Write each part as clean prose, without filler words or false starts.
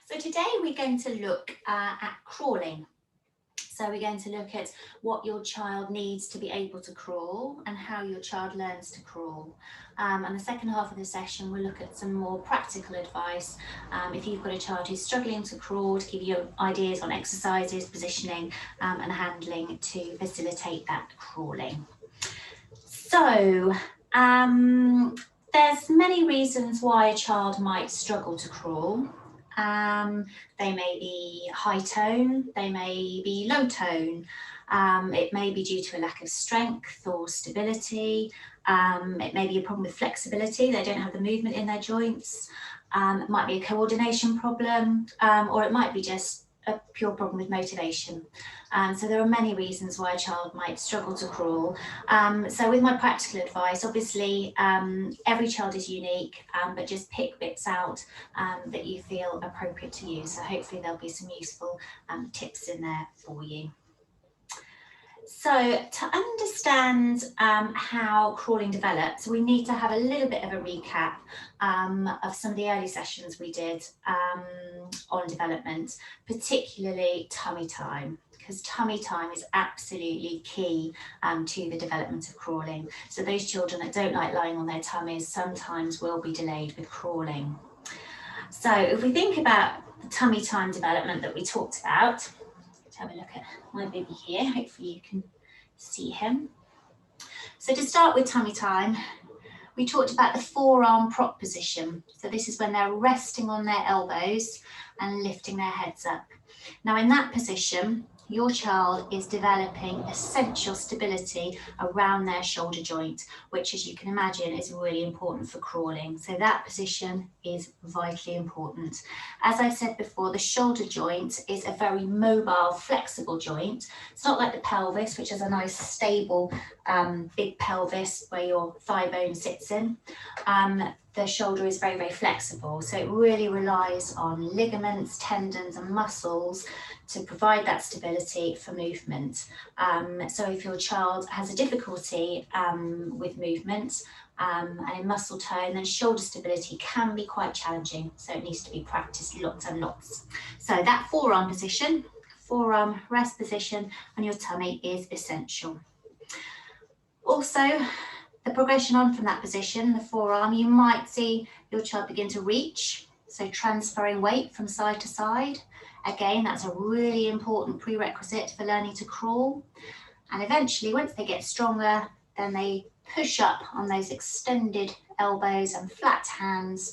So today we're going to look at crawling. So we're going to look at what your child needs to be able to crawl and how your child learns to crawl. And the second half of the session, we'll look at some more practical advice. If you've got a child who's struggling to crawl, to give you ideas on exercises, positioning and handling to facilitate that crawling. So there's many reasons why a child might struggle to crawl. They may be high tone, they may be low tone. It may be due to a lack of strength or stability. It may be a problem with flexibility, they don't have the movement in their joints. It might be a coordination problem, or it might be just a pure problem with motivation. So there are many reasons why a child might struggle to crawl. So with my practical advice, obviously every child is unique, but just pick bits out that you feel appropriate to you. So hopefully there'll be some useful tips in there for you. So to understand how crawling develops, we need to have a little bit of a recap of some of the early sessions we did on development, particularly tummy time, because tummy time is absolutely key to the development of crawling. So those children that don't like lying on their tummies sometimes will be delayed with crawling. So if we think about the tummy time development that we talked about, let's have a look at my baby here. Hopefully you can see him. So to start with tummy time, we talked about the forearm prop position. So this is when they're resting on their elbows and lifting their heads up. Now in that position, your child is developing essential stability around their shoulder joint, which, as you can imagine, is really important for crawling. So that position is vitally important. As I've said before, the shoulder joint is a very mobile, flexible joint. It's not like the pelvis, which is a nice stable big pelvis where your thigh bone sits in. The shoulder is very, very flexible. So it really relies on ligaments, tendons and muscles to provide that stability for movement. So if your child has a difficulty with movement and in muscle tone, then shoulder stability can be quite challenging. So it needs to be practiced lots and lots. So that forearm position, forearm rest position on your tummy is essential. Also, the progression on from that position, the forearm, you might see your child begin to reach, so transferring weight from side to side. Again, that's a really important prerequisite for learning to crawl. And eventually, once they get stronger, then they push up on those extended elbows and flat hands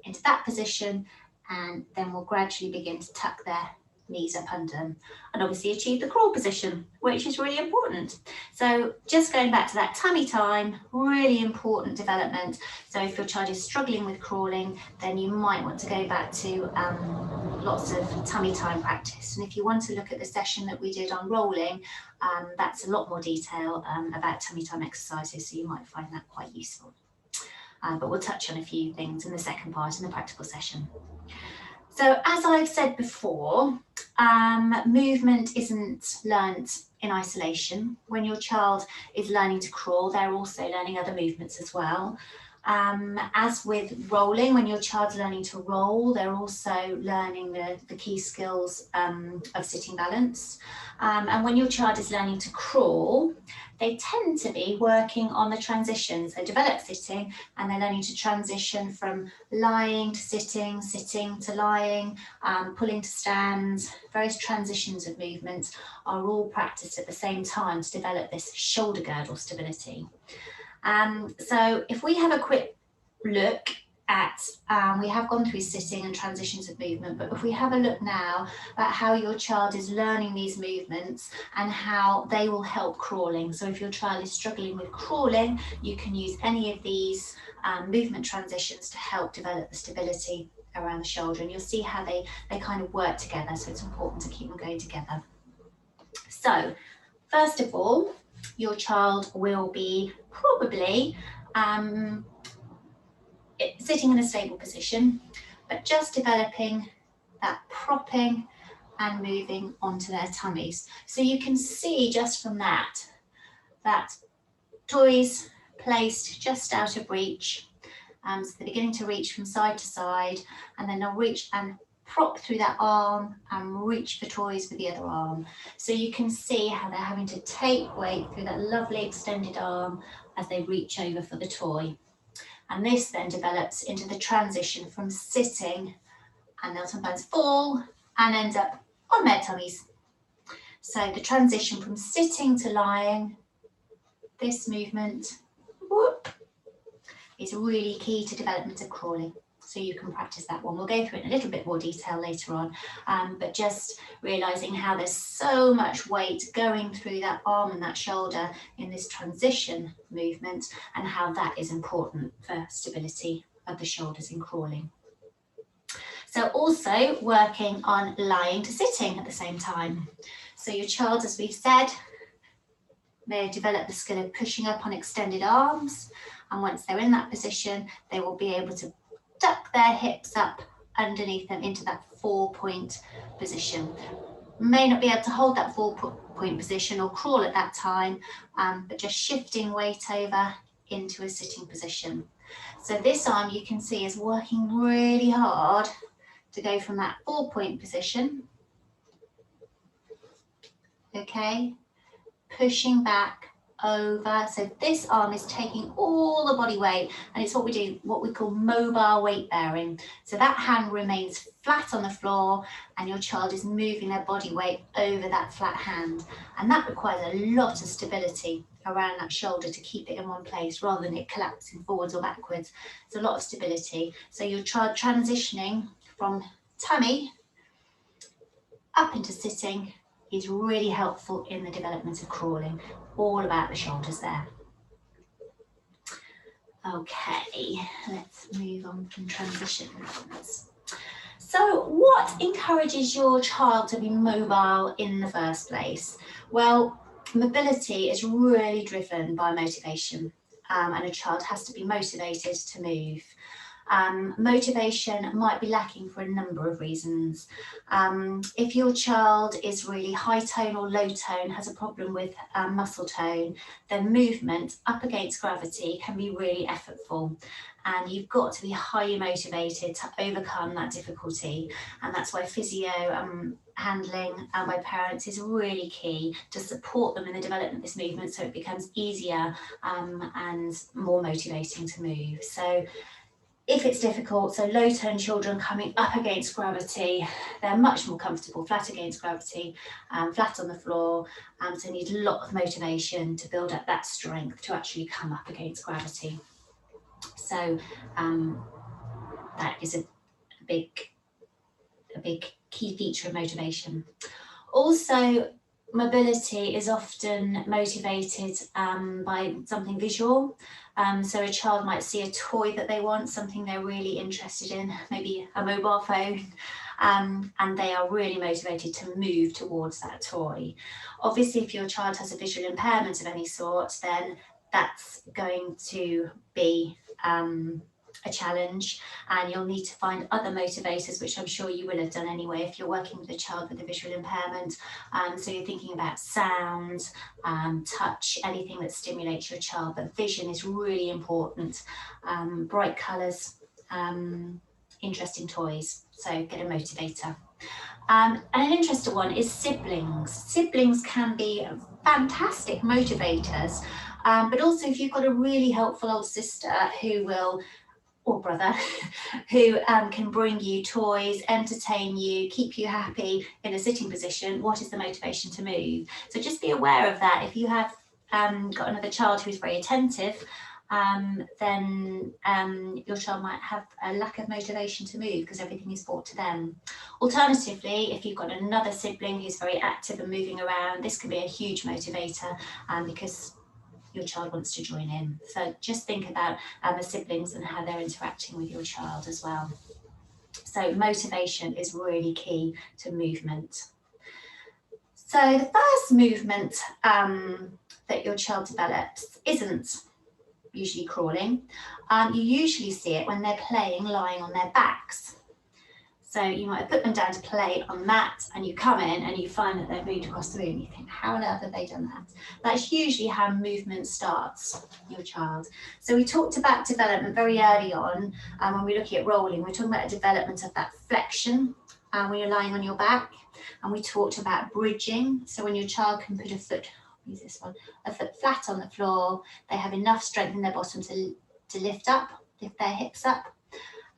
into that position, and then will gradually begin to tuck their knees up under them and obviously achieve the crawl position, which is really important. So just going back to that tummy time, really important development. So if your child is struggling with crawling, then you might want to go back to lots of tummy time practice. And if you want to look at the session that we did on rolling, that's a lot more detail about tummy time exercises, so you might find that quite useful. But we'll touch on a few things in the second part in the practical session. So as I've said before, movement isn't learnt in isolation. When your child is learning to crawl, they're also learning other movements as well. As with rolling, when your child's learning to roll, they're also learning the key skills of sitting balance. And when your child is learning to crawl, they tend to be working on the transitions. They develop sitting and they're learning to transition from lying to sitting, sitting to lying, pulling to stand. Various transitions of movements are all practiced at the same time to develop this shoulder girdle stability. So if we have a quick look at, we have gone through sitting and transitions of movement, but if we have a look now at how your child is learning these movements and how they will help crawling. So if your child is struggling with crawling, you can use any of these movement transitions to help develop the stability around the shoulder, and you'll see how they kind of work together. So it's important to keep them going together. So first of all, your child will be probably sitting in a stable position, but just developing that propping and moving onto their tummies. So you can see just from that toys placed just out of reach. So they're beginning to reach from side to side, and then they'll reach and prop through that arm and reach for toys with the other arm. So you can see how they're having to take weight through that lovely extended arm as they reach over for the toy. And this then develops into the transition from sitting, and they'll sometimes fall and end up on their tummies. So the transition from sitting to lying, this movement, whoop, is really key to development of crawling. So you can practice that one. We'll go through it in a little bit more detail later on, but just realising how there's so much weight going through that arm and that shoulder in this transition movement, and how that is important for stability of the shoulders in crawling. So also working on lying to sitting at the same time. So your child, as we've said, they develop the skill of pushing up on extended arms, and once they're in that position, they will be able to tuck their hips up underneath them into that 4-point position. May not be able to hold that 4-point position or crawl at that time, but just shifting weight over into a sitting position. So this arm, you can see, is working really hard to go from that 4-point position, okay, pushing back over. So this arm is taking all the body weight, and it's what we call mobile weight bearing. So that hand remains flat on the floor and your child is moving their body weight over that flat hand, and that requires a lot of stability around that shoulder to keep it in one place rather than it collapsing forwards or backwards. It's a lot of stability. So your child transitioning from tummy up into sitting is really helpful in the development of crawling. All about the shoulders there. Okay, let's move on from transitions. So what encourages your child to be mobile in the first place? Well, mobility is really driven by motivation, and a child has to be motivated to move. Motivation might be lacking for a number of reasons. If your child is really high tone or low tone, has a problem with muscle tone, then movement up against gravity can be really effortful, and you've got to be highly motivated to overcome that difficulty. And that's why physio handling by parents is really key to support them in the development of this movement, so it becomes easier and more motivating to move. So if it's difficult, so low tone children coming up against gravity, they're much more comfortable flat against gravity, flat on the floor, so need a lot of motivation to build up that strength to actually come up against gravity. So that is a big key feature of motivation. Also, mobility is often motivated by something visual. So a child might see a toy that they want, something they're really interested in, maybe a mobile phone, and they are really motivated to move towards that toy. Obviously, if your child has a visual impairment of any sort, then that's going to be a challenge, and you'll need to find other motivators, which I'm sure you will have done anyway if you're working with a child with a visual impairment. So you're thinking about sound, touch, anything that stimulates your child, but vision is really important. Bright colours, interesting toys, so get a motivator. And an interesting one is siblings. Siblings can be fantastic motivators, but also if you've got a really helpful older sister who will, or brother, who can bring you toys, entertain you, keep you happy in a sitting position, what is the motivation to move? So just be aware of that. If you have got another child who's very attentive, then your child might have a lack of motivation to move because everything is brought to them. Alternatively, if you've got another sibling who's very active and moving around, this can be a huge motivator because your child wants to join in. So just think about the siblings and how they're interacting with your child as well. So motivation is really key to movement. So the first movement that your child develops isn't usually crawling. You usually see it when they're playing lying on their backs. So you might have put them down to play on the mat, and you come in and you find that they've moved across the room. You think, how on earth have they done that? That's usually how movement starts, your child. So we talked about development very early on, when we're looking at rolling, we're talking about a development of that flexion when you're lying on your back, and we talked about bridging. So when your child can put a foot, use this one, a foot flat on the floor, they have enough strength in their bottom to lift their hips up,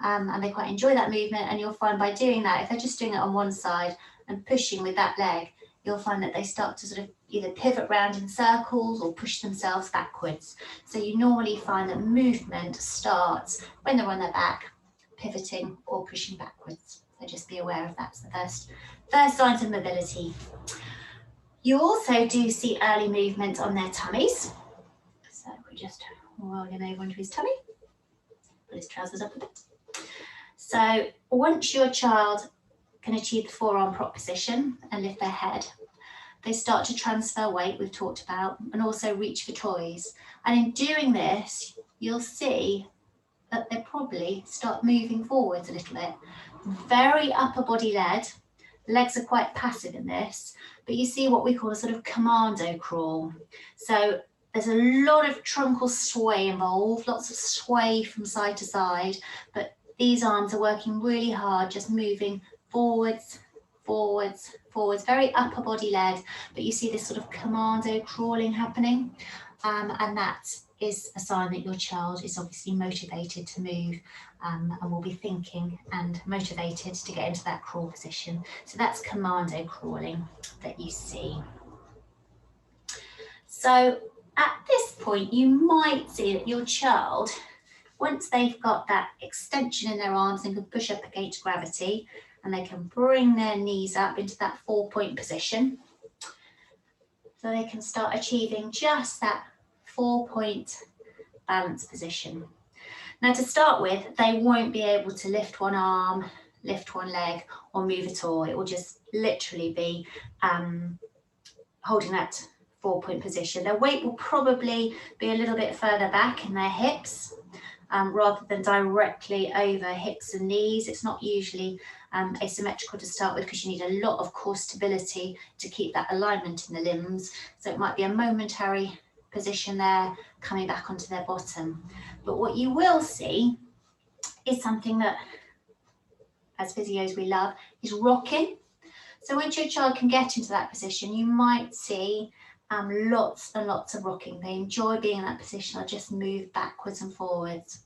and they quite enjoy that movement. And you'll find by doing that, if they're just doing it on one side and pushing with that leg, you'll find that they start to sort of either pivot round in circles or push themselves backwards. So you normally find that movement starts when they're on their back, pivoting or pushing backwards. So just be aware of that. It's the first signs of mobility. You also do see early movement on their tummies. So we just roll him over onto his tummy, pull his trousers up a bit. So once your child can achieve the forearm prop position and lift their head, they start to transfer weight, we've talked about, and also reach for toys. And in doing this, you'll see that they probably start moving forwards a little bit. Very upper body led. Legs are quite passive in this, but you see what we call a sort of commando crawl. So there's a lot of truncal sway involved, lots of sway from side to side, but these arms are working really hard, just moving forwards, forwards, forwards, very upper body led, but you see this sort of commando crawling happening, and that is a sign that your child is obviously motivated to move, and will be thinking and motivated to get into that crawl position. So that's commando crawling that you see. So at this point, you might see that your child, once they've got that extension in their arms and can push up against gravity, and they can bring their knees up into that 4-point position, so they can start achieving just that 4-point balance position. Now, to start with, they won't be able to lift one arm, lift one leg, or move at all. It will just literally be holding that 4-point position. Their weight will probably be a little bit further back in their hips, rather than directly over hips and knees. It's not usually asymmetrical to start with, because you need a lot of core stability to keep that alignment in the limbs. So it might be a momentary position there, coming back onto their bottom. But what you will see is something that, as physios we love, is rocking. So once your child can get into that position, you might see lots and lots of rocking. They enjoy being in that position. They'll just move backwards and forwards.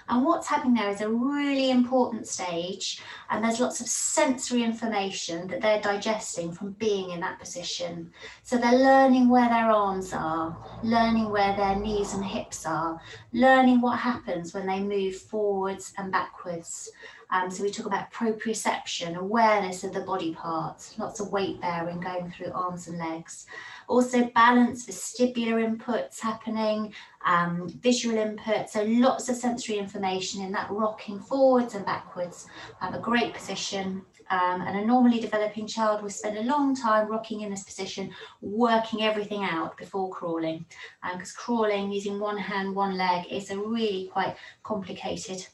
And what's happening there is a really important stage, and there's lots of sensory information that they're digesting from being in that position. So they're learning where their arms are, learning where their knees and hips are, learning what happens when they move forwards and backwards. So we talk about proprioception, awareness of the body parts, lots of weight bearing going through arms and legs. Also balance, vestibular inputs happening, visual input, so lots of sensory information in that rocking forwards and backwards. A great position, and a normally developing child will spend a long time rocking in this position, working everything out before crawling, because crawling using one hand, one leg is a really quite complicated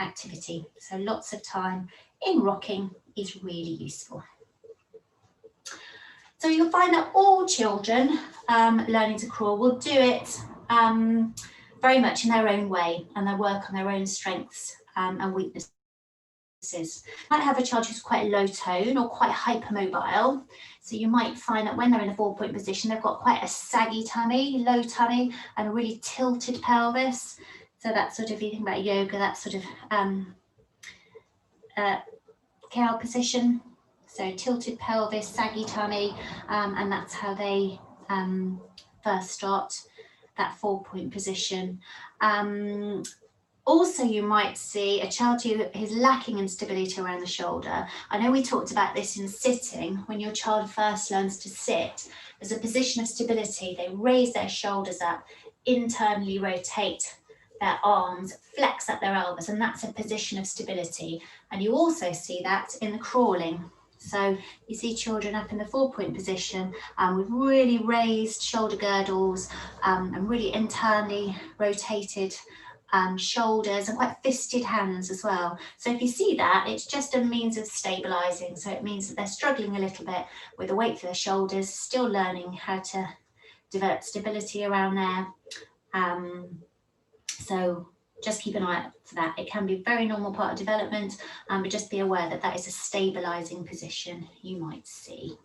activity. So lots of time in rocking is really useful. So you'll find that all children learning to crawl will do it very much in their own way, and they work on their own strengths and weaknesses. You might have a child who's quite low tone or quite hypermobile. So you might find that when they're in a 4-point position, they've got quite a saggy tummy, low tummy, and a really tilted pelvis. So that's sort of, if you think about yoga, that sort of cow position. So tilted pelvis, saggy tummy, and that's how they first start that 4-point position. Also, you might see a child who is lacking in stability around the shoulder. I know we talked about this in sitting. When your child first learns to sit, there's a position of stability. They raise their shoulders up, internally rotate their arms, flex up their elbows, and that's a position of stability. And you also see that in the crawling. So you see children up in the 4-point position with really raised shoulder girdles and really internally rotated shoulders and quite fisted hands as well. So if you see that, it's just a means of stabilizing. So it means that they're struggling a little bit with the weight for their shoulders, still learning how to develop stability around there. So just keep an eye out for that. It can be a very normal part of development, but just be aware that that is a stabilising position you might see.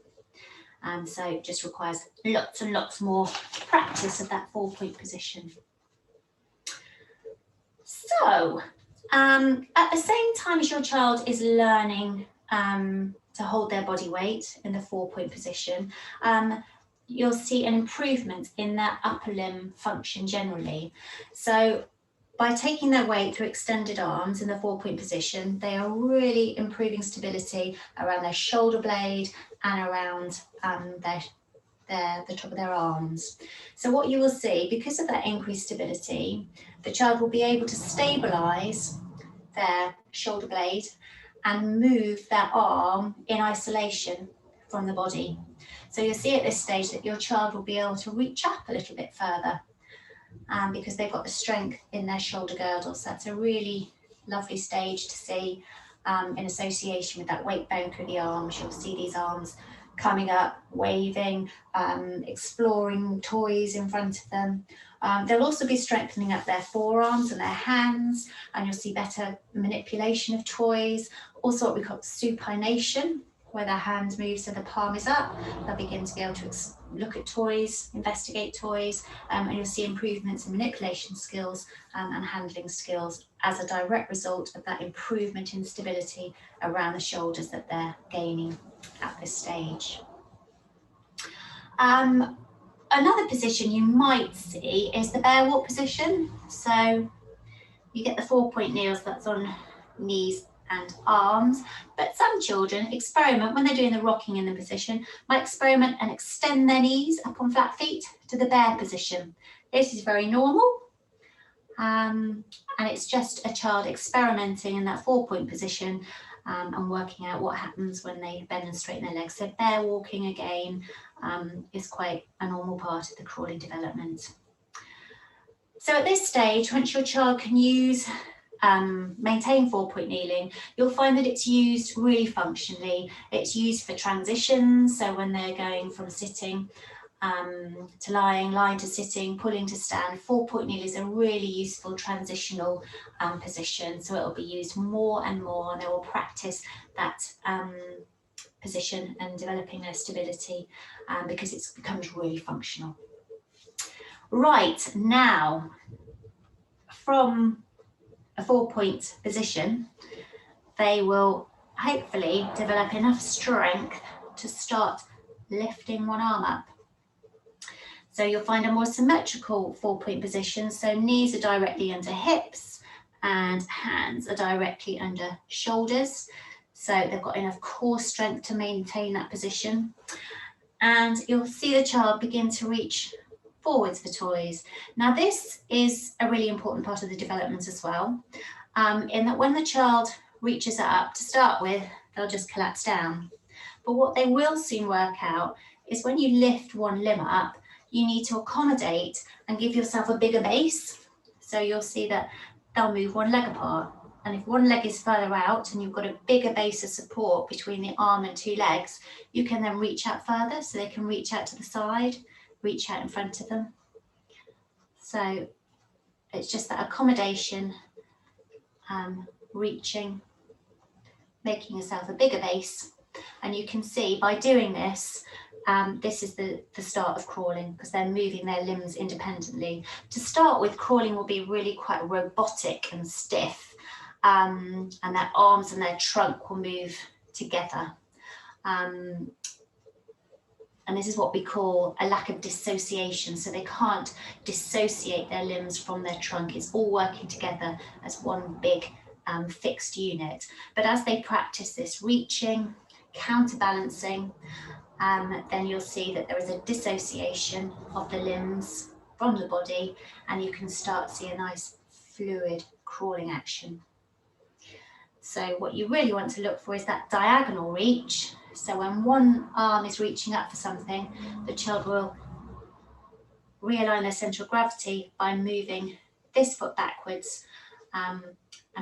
So it just requires lots and lots more practice of that 4-point position. So at the same time as your child is learning to hold their body weight in the 4-point position, you'll see an improvement in their upper limb function generally. So by taking their weight through extended arms in the 4-point position, they are really improving stability around their shoulder blade and around the top of their arms. So what you will see, because of that increased stability, the child will be able to stabilise their shoulder blade and move their arm in isolation from the body. So you'll see at this stage that your child will be able to reach up a little bit further because they've got the strength in their shoulder girdles. So that's a really lovely stage to see in association with that weight bearing through the arms. You'll see these arms coming up, waving, exploring toys in front of them. They'll also be strengthening up their forearms and their hands, and you'll see better manipulation of toys. Also what we call supination, where their hands move so the palm is up. They'll begin to be able to look at toys, investigate toys, and you'll see improvements in manipulation skills and handling skills as a direct result of that improvement in stability around the shoulders that they're gaining at this stage. Another position you might see is the bear walk position. So you get the 4-point kneels, that's on knees and arms, but some children experiment when they're doing the rocking in the position, might experiment and extend their knees up on flat feet to the bear position. This is very normal, and it's just a child experimenting in that 4-point position and working out what happens when they bend and straighten their legs. So bear walking again is quite a normal part of the crawling development. So at this stage, once your child can use maintain 4-point kneeling, you'll find that it's used really functionally. It's used for transitions, so when they're going from sitting to lying, lying to sitting, pulling to stand, 4-point kneel is a really useful transitional position. So it will be used more and more, and they will practice that position and developing their stability because it becomes really functional. Right, now from a 4-point position, they will hopefully develop enough strength to start lifting one arm up. So you'll find a more symmetrical 4-point position. So knees are directly under hips and hands are directly under shoulders. So they've got enough core strength to maintain that position. And you'll see the child begin to reach forwards for toys. Now this is a really important part of the development as well, in that when the child reaches up, to start with, they'll just collapse down. But what they will soon work out is when you lift one limb up, you need to accommodate and give yourself a bigger base. So you'll see that they'll move one leg apart. And if one leg is further out and you've got a bigger base of support between the arm and 2 legs, you can then reach out further, so they can reach out to the side, reach out in front of them. So it's just that accommodation, reaching, making yourself a bigger base. And you can see by doing this, this is the start of crawling, because they're moving their limbs independently. To start with, crawling will be really quite robotic and stiff, and their arms and their trunk will move together. And this is what we call a lack of dissociation. So they can't dissociate their limbs from their trunk. It's all working together as one big fixed unit. But as they practice this reaching, counterbalancing, then you'll see that there is a dissociation of the limbs from the body, and you can start to see a nice fluid crawling action. So what you really want to look for is that diagonal reach. So when one arm is reaching up for something, the child will realign their centre of gravity by moving this foot backwards and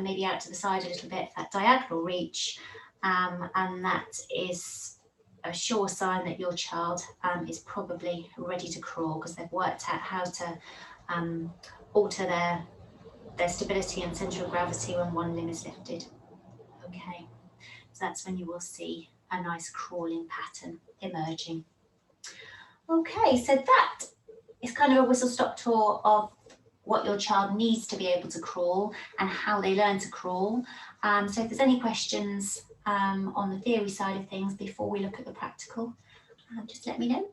maybe out to the side a little bit, that diagonal reach, and that is a sure sign that your child is probably ready to crawl, because they've worked out how to alter their their stability and centre of gravity when one limb is lifted. Okay, so that's when you will see a nice crawling pattern emerging. Okay, so that is kind of a whistle-stop tour of what your child needs to be able to crawl and how they learn to crawl. So if there's any questions on the theory side of things before we look at the practical, just let me know.